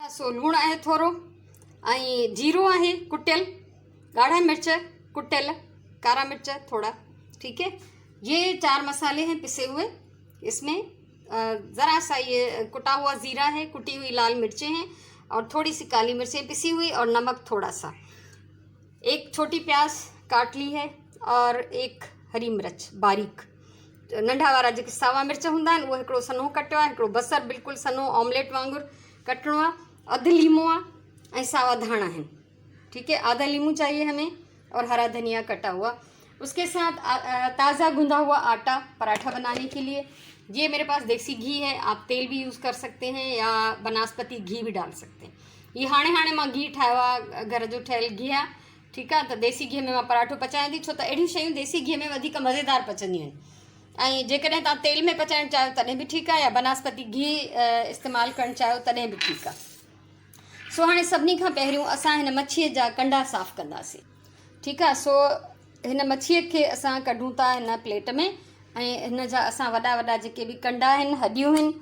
सो लूणु आहे थोरो ऐं जीरो आहे कुटियल, गाढ़ा मिर्च कुटियल, कारा मिर्च थोड़ा, ठीक है। ये 4 मसाले हैं पिसे हुए। इसमें ज़रा सा ये कुटा हुआ ज़ीरा है, कुटी हुई लाल मिर्चें हैं और थोड़ी सी काली मिर्चें पिसी हुई और नमक थोड़ा सा। एक छोटी प्याज काट ली है और एक हरी मिर्च बारीक, नंढा वारा जेके सावा मिर्च हूंदा आहिनि उहो हिकिड़ो सन्हो कटियो आहे, हिकिड़ो बसर बिल्कुलु सन्हो ऑमलेट वांगुरु कटणो आहे, अधु लीमो आहे ऐं सावा धाणा आहिनि, ठीक है। आधा लीमू चाहिए हमें और हरा धनिया कटा हुआ। उसके साथ ताज़ा गूंदा हुआ आटा पराठा बनाने के लिए। ये मेरे पास देसी घी है, आप तेल भी यूज़ कर सकते हैं या बनस्पति घी भी डाल सकते हैं। ये हाणे मां घी ठाहियो आहे, घर जो ठहियल घी आहे, ठीकु आहे। त देसी घी में मां पराठो पचायां थी, छो त अहिड़ियूं शयूं देसी घी में वधीक मज़ेदार पचंदियूं आहिनि। ऐं जेकॾहिं तव्हां तेल में पचाइणु चाहियो तॾहिं बि ठीकु आहे, या बनस्पति घी इस्तेमालु करणु चाहियो तॾहिं बि ठीकु आहे। सो हाणे सभिनी खां पहिरियों असां हिन मच्छीअ जा कंडा साफ़ु कंदासीं, ठीकु आहे। सो हिन मच्छीअ खे असां कढूं था हिन प्लेट में ऐं हिन जा असां वॾा वॾा जेके भी कंडा आहिनि, हड्डियूं आहिनि,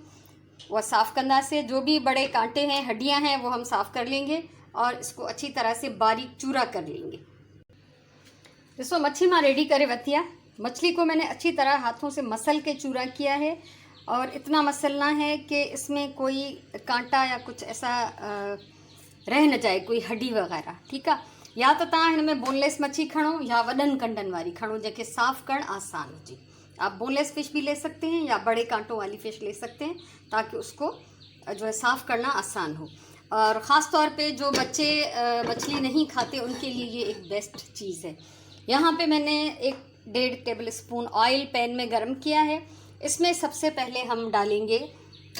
वह साफ़ कंदासीं। जो भी बड़े कांटे हैं, हड्डियां हैं, वो हम साफ़ कर लेंगे और इसको अच्छी तरह से बारीक चूरा कर लेंगे। ॾिसो मच्छी मां रेडी करे वठी आहे। मछली को मैंने अच्छी तरह हाथों से मसल के चूरा किया है और इतना मसलना है कि इसमें कोई कांटा या कुछ ऐसा रह न जाए, कोई हड्डी वगैरह, ठीक है। या तो तव्हां हिन में बोनलेस मच्छी खणो या वॾनि कंडनि वारी खणो जेके साफ़ करणु आसान हुजे। आप बोनलेस फ़िश भी ले सकते हैं या बड़े कांटों वाली फ़िश ले सकते हैं ताकि उसको जो है साफ़ करना आसान हो। और ख़ास तौर पे जो बच्चे मछली नहीं खाते उनके लिए ये एक बेस्ट चीज़ है। यहाँ पे मैंने 1.5 टेबल स्पून ऑयल पैन में गरम किया है। इसमें सबसे पहले हम डालेंगे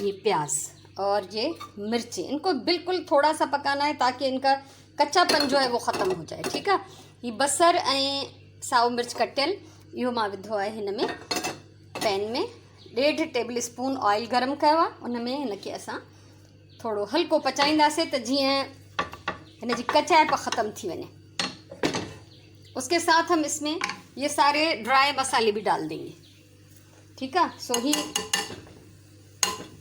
ये प्याज और ये मिर्चें। इनको बिल्कुल थोड़ा सा पकाना है ताकि इनका कच्चापन जो है वो ख़त्म हो जाए, ठीक है। ये बसर ऐं साओ मिर्च कटियल इहो मां विधो आहे हिन में पैन में। 1.5 टेबल स्पून ऑयल गरम कयो आहे, उन में हिनखे असां थोड़ो हल्को पचाईंदासीं त जीअं हिन जी कचाइप ख़त्म थी वञे। उसके साथ हम इसमें ये सारे ड्राई मसाले भी डाल देंगे, ठीक है। सो ही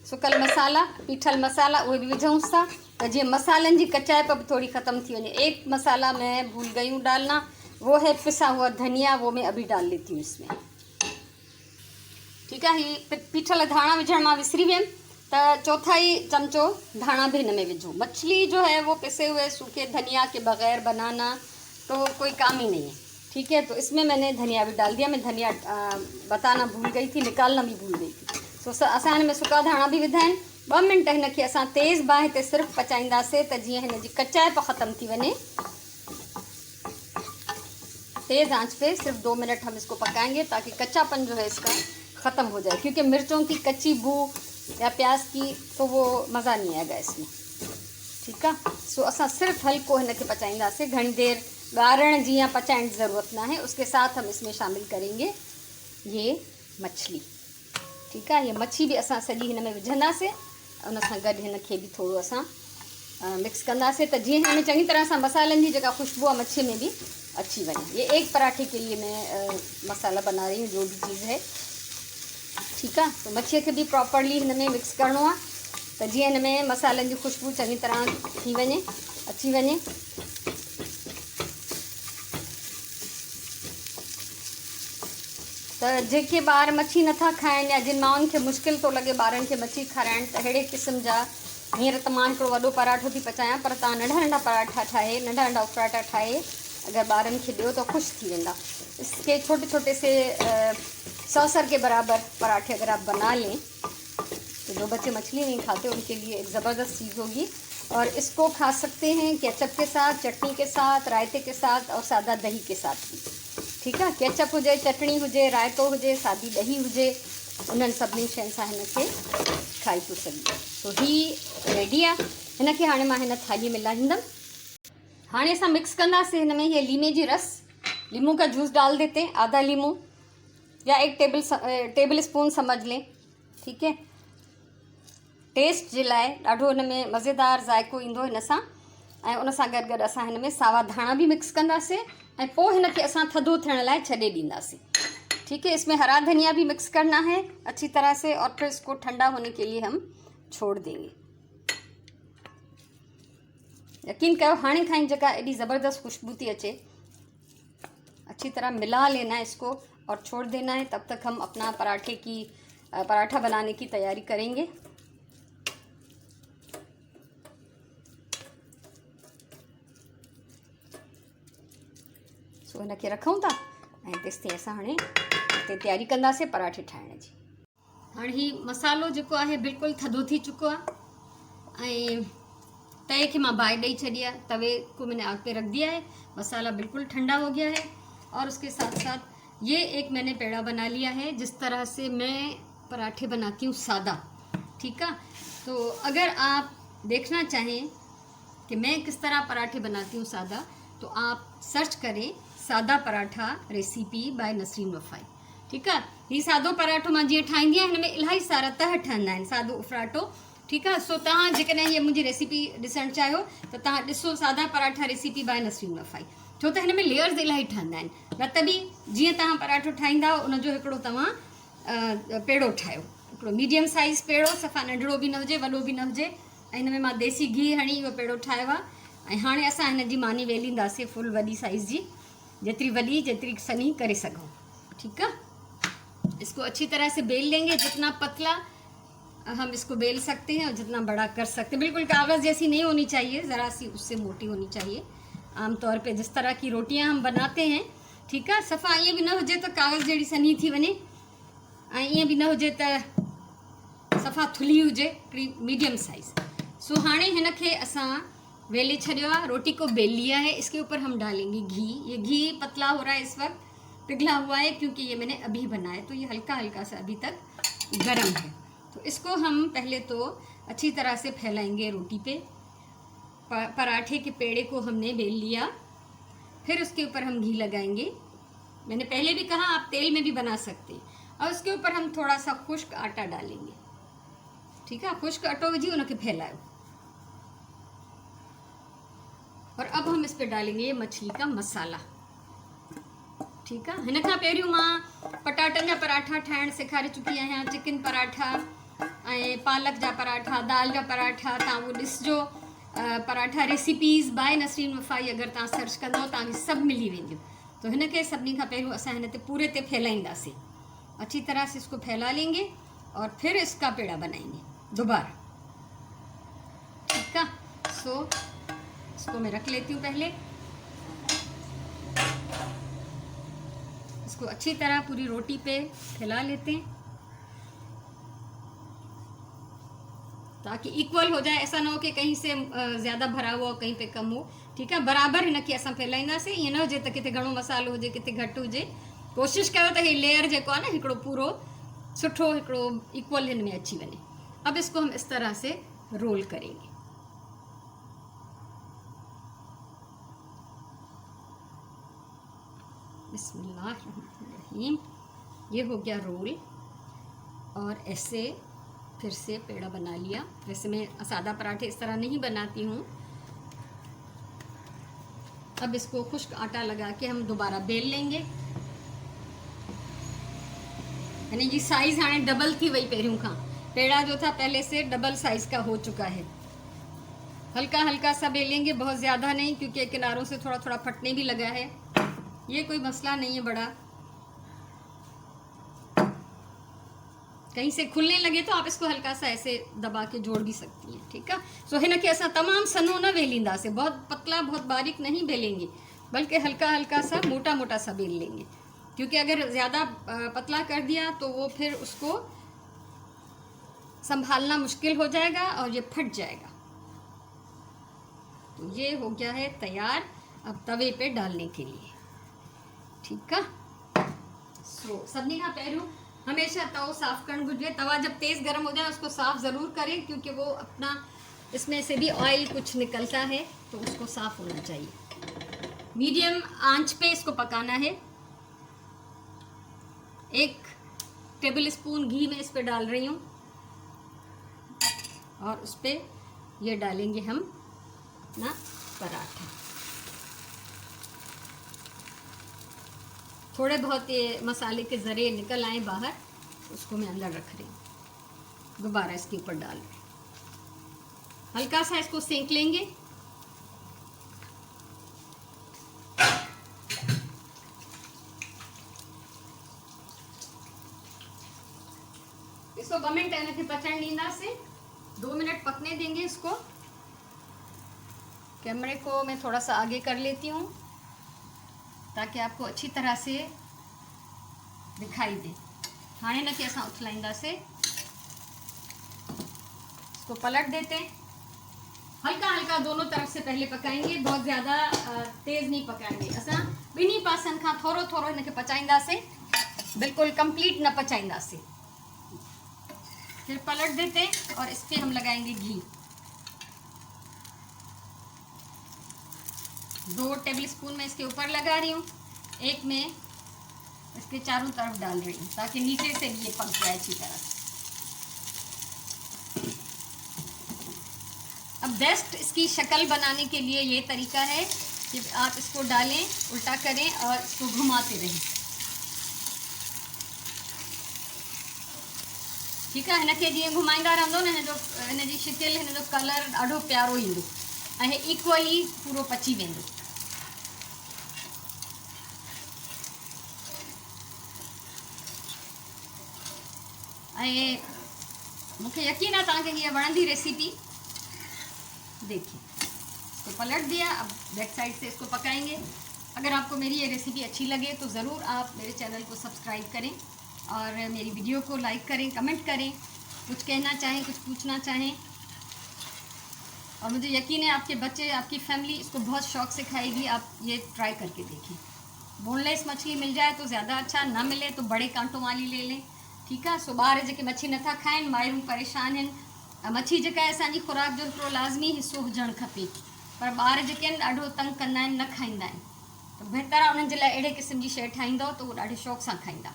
सुकल मसाला, पीठल मसाला उहे भी विझूंसि था त जीअं मसालनि जी कचाइप भी थोड़ी ख़त्म थी वञे। एक मसाला मैं भूल गई हूँ डालना, वो है पिसा हुआ धनिया, वो मैं अभी डाल लेती हूँ इसमें, ठीक है। ही पीठल धाणा विझण मां विसरी वियमि त 1/4 चमचो धाणा भी हिन में विझो। मछली जो है वो पिसे हुए सूखे धनिया के बगैर बनाना तो कोई काम ही नहीं है, ठीक है। तो इसमें मैंने धनिया भी डाल दिया। मैं धनिया बताना भूल गई थी, निकालना भी भूल गई थी। तो असां हिन में सुका धाणा भी विधा आहिनि। 2 मिनट हिनखे असां तेज़ बाहि ते सिर्फ़ु पचाईंदासीं त जीअं हिन जी कचाइप ख़त्म थी वञे। तेज़ आंच पे सिर्फ 2 मिनट हम इसको पकाएंगे ताकि कच्चापन जो है इसका ख़त्म हो जाए, क्योंकि मिर्चों की कच्ची बू या प्याज की तो वो मज़ा नहीं आएगा इसमें, ठीक है। सो असां सिर्फ हल्को हिनखे पचाईंदासीं, घणी देर ॻारण जी या पचाइण की ज़रूरत ना है। उसके साथ हम इसमें शामिल करेंगे ये मछली, ठीक है। ये मच्छी भी असां सॼी हिन में विझंदासीं, उन सां गॾु हिनखे भी थोड़ो असां मिक्स कंदासीं त जीअं हिन में चङी तरह सां मसालनि जी जेका खुशबू आहे मच्छी में भी अच्छी बने। ये एक पराठे के लिए मैं मसाला बना रही हूँ, जो भी चीज़ है, ठीक है। तो मच्छी के भी प्रॉपरली हिन में मिक्स करणो आहे त जीअं हिन में मसालनि जी खुशबू चङी तरह थी वञे, अची वञे। त जेके ॿार मच्छी नथा खाइनि या जिन माउनि खे मुश्किल थो लॻे ॿारनि खे मच्छी खाराइण, त अहिड़े क़िस्म जा हींअर त मां हिकिड़ो वॾो पराठो थी पचायां, पर तव्हां नंढा नंढा पराठा ठाहे, नंढा नंढा पराठा ठाहे अगर ॿारनि खे ॾियो तो खुश थी वेंदा। इसके छोटे छोटे से सौसर के बराबर पराठे अगर आप बना लें तो जो बच्चे मछली नहीं खाते उनके लिए एक ज़बरदस्त चीज़ होगी। और इसको खा सकते हैं केचप के साथ, चटनी के साथ, रायते के साथ और सादा दही के साथ भी, ठीक है। केचप हुजे, चटनी हुजे, रायतो हुजे, सादी दही हुजे, उन्हनि सभिनी शयुनि सां हिनखे खाई थो सघे। तो ही रेडी आहे। हिनखे हाणे मां हिन थालीअ में लाहींदमि। हाणे असां मिक्स कंदासीं हिन में ये लीमे जी रस, लीमू का जूस डाल देते हैं, आधा लीमू या 1 टेबल स्पून समझ लें, ठीक है। टेस्ट जे लाइ ॾाढो हिन में मज़ेदार ज़ाइको ईंदो हिन सां। ऐं उन सां गॾु गॾु असां हिन में सावा धाणा भी मिक्स कंदासीं ऐं पोइ हिनखे असां थधो थियण लाइ छॾे ॾींदासीं, ठीक है। इसमें हरा धनिया भी मिक्स करना है अच्छी तरह से और फिर इसको ठंडा होने के लिए हम छोड़ देंगे। यकीन करो हाणे खाई जगह एडी ज़बरदस्त खुशबू थी अचे। अच्छी तरह मिला लेना है इसको और छोड़ देना है। तब तक हम अपना पराठा बनाने की तैयारी करेंगे। सो इनके रखूं था ऐं तेसिताईं असां हाणे हिते तैयारी कंदासीं पराठे ठाहिण जी। हाणे ही मसालो जेको आहे बिल्कुलु थधो थी चुको आहे ऐं तवे के मैं बाहि ॾेई छॾी आहे। तवे को मैंने आग पे रख दिया है। मसाला बिल्कुल ठंडा हो गया है और उसके साथ साथ ये एक मैंने पेड़ा बना लिया है जिस तरह से मैं पराठे बनाती हूँ सादा। ठीक है, तो अगर आप देखना चाहें कि मैं किस तरह पराठे बनाती हूँ सादा, तो आप सर्च करें सादा पराठा रेसिपी बाय नसरीन वफ़ाई। ठीक है, ही सादो पराठो मां जीअं ठाहींदी आहियां, हिन में इलाही सारा तह ठहंदा आहिनि सादो पराठो। ठीक है, सो तव्हां जेकॾहिं ये मुंहिंजी रेसिपी ॾिसणु चाहियो त तव्हां ॾिसो सादा पराठा रेसिपी बाय नसरीन वफ़ाई, छो त हिन में लेयर्स इलाही ठहंदा आहिनि। न त बि जीअं तव्हां पराठो ठाहींदा उनजो हिकिड़ो तव्हां पेड़ो ठाहियो, हिकिड़ो मीडियम साइज़ पेड़ो, सफ़ा नंढड़ो बि न हुजे वॾो बि न हुजे। ऐं हिन में मां देसी घी हणी इहो पेड़ो ठाहियो आहे। ऐं हाणे असां हिन जी मानी वेलींदासीं फुल वॾी साइज़ जी, जितनी वॾी जेतिरी सनी करे सघूं। ठीक है, इसको अच्छी तरह से बेल लेंगे। जितना पतला हम इसको बेल सकते हैं और जितना बड़ा कर सकते हैं। बिल्कुल कागज़ जैसी नहीं होनी चाहिए, ज़रा सी उससे मोटी होनी चाहिए। आमतौर पे जिस तरह की रोटियां हम बनाते हैं, ठीक है, सफ़ा ईअं भी न हुजे तो कागज़ जहिड़ी सनी थी वञे, ऐं ईअं भी न हुजे तो सफ़ा थुली हुजे, मीडियम साइज़। सो हाणे हिन खे असां वेले छॾियो आहे, रोटी को बेल लिया है। इसके ऊपर हम डालेंगे घी। ये घी पतला हो रहा है इस वक्त, पिघला हुआ है, क्योंकि ये मैंने अभी बनाया, तो ये हल्का हल्का सा अभी तक गर्म है। तो इसको हम पहले तो अच्छी तरह से फैलाएंगे रोटी पे। पराठे के पेड़े को हमने बेल लिया, फिर उसके ऊपर हम घी लगाएंगे। मैंने पहले भी कहा आप तेल में भी बना सकते हैं। और उसके ऊपर हम थोड़ा सा खुश्क आटा डालेंगे। ठीक है, खुश्क अटो विझी उनके फैलायो। और अब हम इस पे डालेंगे मछली का मसाला। ठीक है, हिन खां पहिरियों मां पटाटनि जा पराठा ठाहिण सेखारे चुकी आहियां, चिकन पराठा ऐं पालक जा पराठा, दाल जा पराठा। तव्हां उहो ॾिसजो, पराठा रेसिपीज़ बाय नसरीन वफ़ाई अगर तव्हां सर्च कंदव तव्हांखे सभु मिली वेंदियूं। तो हिन खे सभिनी खां पहिरियों असां हिन ते पूरे ते फैलाईंदासीं। अच्छी तरह से इसको फैला लेंगे और फिर इसका पेड़ा बनाएंगे दोबारा। ठीक है, सो इसको मैं रख लेती हूँ पहले। इसको अच्छी तरह पूरी रोटी पे फैला लेते हैं ताकि इक्वल हो जाए। ऐसा ना हो कि कहीं से ज़्यादा भरा हुआ हो, कहीं पे कम हो। ठीक है, बराबर हिन खे असां फैलाईंदासीं। ईअं न हुजे त किथे घणो मसालो हुजे, किथे घटि हुजे। कोशिशि कयो त हीअ लेयर जेको आहे न हिकिड़ो पूरो सुठो हिकिड़ो इक्वल हिन में अची वञे। अब इसको हम इस तरह से रोल करेंगे। बिस्मिल्लाहिर्रहमानिर्रहीम। ये हो गया रोल और ऐसे फिर से पेड़ा बना लिया। वैसे मैं सादा पराठे इस तरह नहीं बनाती हूँ। अब इसको खुश्क आटा लगा के हम दोबारा बेल लेंगे। यानी ये साइज़ हाँ डबल थी वही पहिरियों खां। पेड़ा जो था पहले से डबल साइज़ का हो चुका है। हल्का हल्का सा बेलेंगे, बहुत ज़्यादा नहीं, क्योंकि किनारों से थोड़ा थोड़ा फटने भी लगा है। ये कोई मसला नहीं है बड़ा। कहीं से खुलने लगे तो आप इसको हल्का सा ऐसे दबा के जोड़ भी सकती हैं। ठीक है, सो हिन के असां तमाम सनो न बेलींदासीं, बहुत पतला बहुत बारीक नहीं बेलेंगे, बल्कि हल्का हल्का सा मोटा मोटा सा बेल लेंगे। क्योंकि अगर ज़्यादा पतला कर दिया तो वो फिर उसको संभालना मुश्किल हो जाएगा और ये फट जाएगा। तो ये हो गया है तैयार अब तवे पे डालने के लिए। ठीक है, सो सभिनी खां पहिरियों हमेशा तवो साफ़ करणु घुरिजे। तवा जब तेज़ गर्म हो जाए उसको साफ़ ज़रूर करें, क्योंकि वो अपना इसमें से भी ऑयल कुछ निकलता है, तो उसको साफ़ होना चाहिए। मीडियम आंच पे इसको पकाना है। 1 टेबल स्पून घी में इस पे डाल रही हूँ और उस पर ये डालेंगे हम ना पराठा। थोड़े बहुत ये मसाले के ज़रिए निकल आए बाहर, उसको मैं अंदर रख रही हूँ। दोबारा इसके ऊपर डाल रही हूँ। हल्का सा इसको सेंक लेंगे ॿ मिनट इनखे पचण ॾींदासीं, 2 मिनट पकने देंगे इसको। कैमरे को मैं थोड़ा सा आगे कर लेती हूँ ताकि आपको अच्छी तरह से दिखाई दे। हाणे इनखे असां उथलाईंदासीं, इसको पलट देते हैं। हल्का हल्का दोनों तरफ से पहले पकाएंगे, बहुत ज़्यादा तेज़ नहीं पकाएंगे। असां ॿिन्ही पासनि खां थोरो थोरो हिनखे पचाईंदासीं, बिल्कुल कंप्लीट न पचाईंदासीं। फिर पलट देते हैं और इस पर हम लगाएंगे घी। 2 टेबल स्पून में इसके ऊपर लगा रही हूँ, 1 में इसके चारों तरफ डाल रही हूँ ताकि नीचे से भी ये पक जाए अच्छी तरह से। अब बेस्ट इसकी शक्ल बनाने के लिए ये तरीका है कि आप इसको डालें, उल्टा करें और इसको घुमाते रहें। ठीक है, हिनखे जीअं घुमाईंदा रहंदो न हिनजी शिकिल, हिन जो कलर ॾाढो प्यारो ईंदो ऐं इक्वली पूरो पची वेंदो। ऐं मूंखे यकीन आहे तव्हांखे हीअ वणंदी रेसिपी। देखिए, इसको पलट दिया, अब बैक साइड से इसको पकाएंगे। अगर आपको मेरी ये रेसिपी अच्छी लगे तो ज़रूर आप मेरे चैनल को सब्सक्राइब करें और मेरी वीडियो को लाइक करें, कमेंट करें, कुछ कहना चाहें, कुछ पूछना चाहें। और मुझे यकीन है आपके बच्चे, आपकी फैमिली इसको बहुत शौक़ से खाएगी। आप ये ट्राई करके देखिए। बोनलेस मछली मिल जाए तो ज़्यादा अच्छा, ना मिले तो बड़े कांटों वाली ले लें। ठीक है, सो ॿार जेके मच्छी नथा खाइनि, मायूं परेशान आहिनि। मच्छी जेका आहे असांजी खुराक जो हिकिड़ो लाज़मी हिसो हुजणु खपे, पर ॿार जेके आहिनि ॾाढो तंग कंदा आहिनि, न खाईंदा आहिनि। त बहितर आहे उन्हनि जे लाइ अहिड़े क़िस्म जी शइ ठाहींदव त उहो ॾाढे शौक़ सां खाईंदा।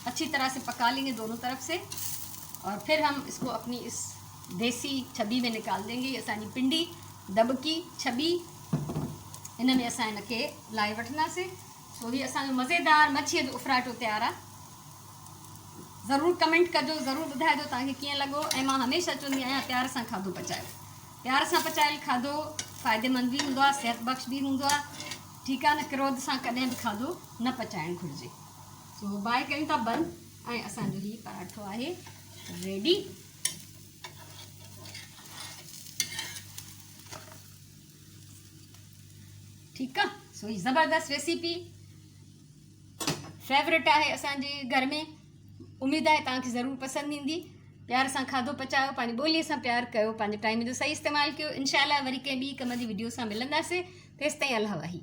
अच्छी तरह से पका लेंगे दोनों तरफ से और फिर हम इसको अपनी इस देसी छबी में निकाल देंगे। ये असांजी पिंडी दबकी छबी, इन में असां हिनखे लाहे वठंदासीं। सो ही असांजो मज़ेदार मच्छीअ जो उफराटो तयारु आहे। ज़रूरु कमेंट कजो, ज़रूरु ॿुधाइजो तव्हांखे कीअं लॻो। ऐं मां हमेशह चवंदी आहियां प्यार सां खाधो पचायो। प्यार सां पचायल खाधो फ़ाइदेमंद भी हूंदो आहे, सेहत बख़्श भी हूंदो आहे। ठीकु आहे न, क्रोध सां कॾहिं बि खाधो न पचाइणु घुरिजे। सो बाय कयूं था बंदि ऐं असांजो हीउ पराठो आहे रेडी। ठीकु आहे, सो ही ज़बरदस्त रेसिपी फेवरेट आहे असांजे घर में। उम्मीद आहे तव्हांखे ज़रूरु पसंदि ईंदी। प्यार सां खाधो पचायो, पंहिंजी ॿोलीअ सां प्यार कयो, पंहिंजे टाइम जो सही इस्तेमालु कयो। इंशाअल्लाह वरी कंहिं ॿी कम जी वीडियो सां मिलंदासीं। तेसिताईं अल्लाह वाही।